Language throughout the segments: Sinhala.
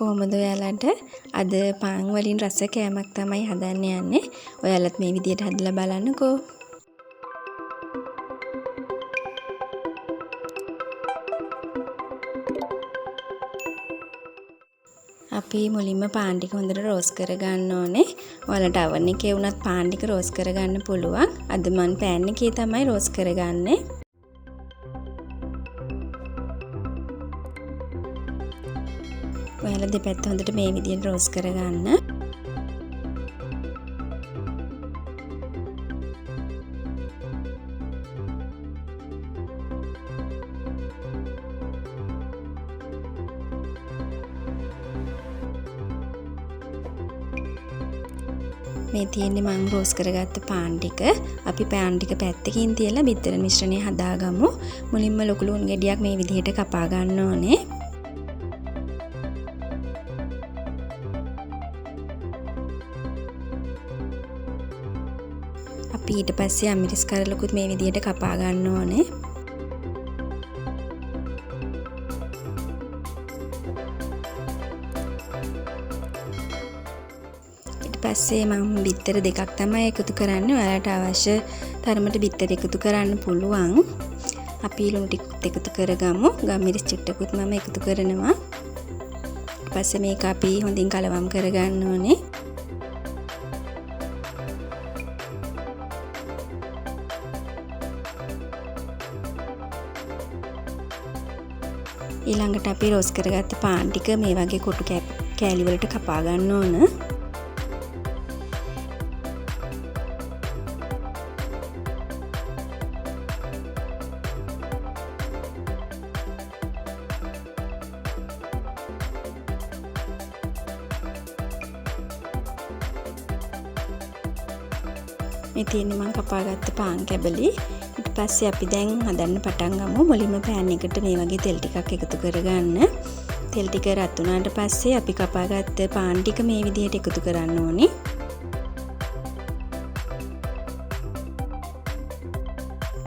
කොහොමද ඔයාලට අද පාන් වලින් රස කෑමක් තමයි හදන්න යන්නේ. ඔයාලත් මේ විදියට හදලා බලන්නකෝ. අපි මුලින්ම පාන් ටික හොඳට රෝස්ට් කරගන්න ඕනේ. ඔයාලට oven එකේ වුණත් පාන් ටික රෝස්ට් කරගන්න පුළුවන්. අද මම pan එකේ තමයි රෝස්ට් කරගන්නේ. ඔයාලා දෙපැත්ත හොඳට මේ විදිහට රෝස්ට් කරගන්න. මේ තියෙන්නේ මම රෝස්ට් කරගත්ත පාන් ටික. අපි පාන් ටික පැත්තකින් තියලා බිත්තර මිශ්‍රණය හදාගමු. මුලින්ම ලොකු ලුණු ගෙඩියක් මේ විදිහට කපා ගන්න ඕනේ. අපි ඊට පස්සේ අමිරිස් කරලකුත් මේ විදිහට කපා ගන්න ඕනේ. ඊට පස්සේ මම බිත්තර දෙකක් තමයි එකතු කරන්නේ. ඔයාලට අවශ්‍ය තරමට බිත්තර එකතු කරන්න පුළුවන්. අපි ලුණු ටිකත් එකතු කරගමු. ගම්මිරිස් චුට්ටකුත් මම එකතු කරනවා. ඊට පස්සේ මේක අපි හොඳින් කලවම් කරගන්න ඕනේ. ඊළඟට අපි රෝස්ට් කරගත්ත පාන් ටික මේ වගේ කොටු කෑලි වලට කපා ගන්න ඕන. මේ තියෙන්නේ මම කපාගත්ත පාන් කැබලි. ඊට පස්සේ අපි දැන් හදන්න පටන් ගමු. මුලින්ම පෑන් එකට මේ වගේ තෙල් ටිකක් එකතු කරගන්න. තෙල් ටික රත් වුණාට පස්සේ අපි කපාගත්ත පාන් ටික මේ විදිහට එකතු කරන්න ඕනි.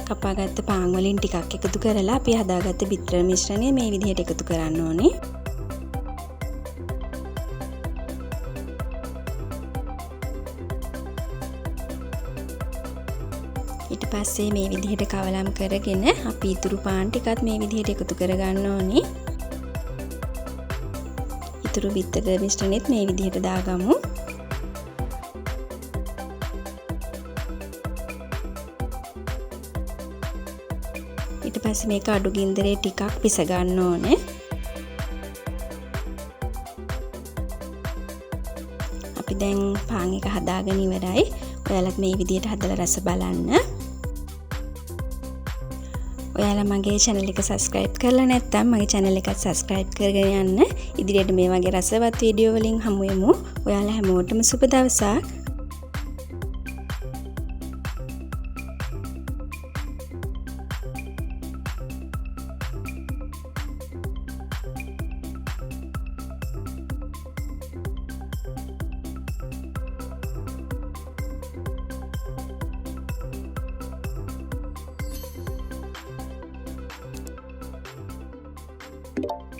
කපාගත්ත පාන් වලින් ටිකක් එකතු කරලා අපි හදාගත්ත බිත්තර මිශ්‍රණය මේ විදිහට එකතු කරන්න ඕනි. ඊට පස්සේ මේ විදිහට කවලම් කරගෙන අපි ඉතුරු පාන් ටිකත් මේ විදිහට එකතු කරගන්න ඕනි. ඉතුරු බිත්තර මිශ්‍රණෙත් මේ විදිහට දාගමු. ඊට පස්සේ මේක අඩු ගින්දරේ ටිකක් පිස ගන්න ඕනේ. අපි දැන් පාන් එක හදාගෙන ඉවරයි. ඔයාලත් මේ විදිහට හදලා රස බලන්න. ඔයාලා මගේ channel එක subscribe කරලා නැත්නම් මගේ channel එකත් subscribe කරගෙන යන්න. ඉදිරියට මේ වගේ රසවත් වීඩියෝ වලින් හමු වෙමු. ඔයාලා හැමෝටම සුබ දවසක්. you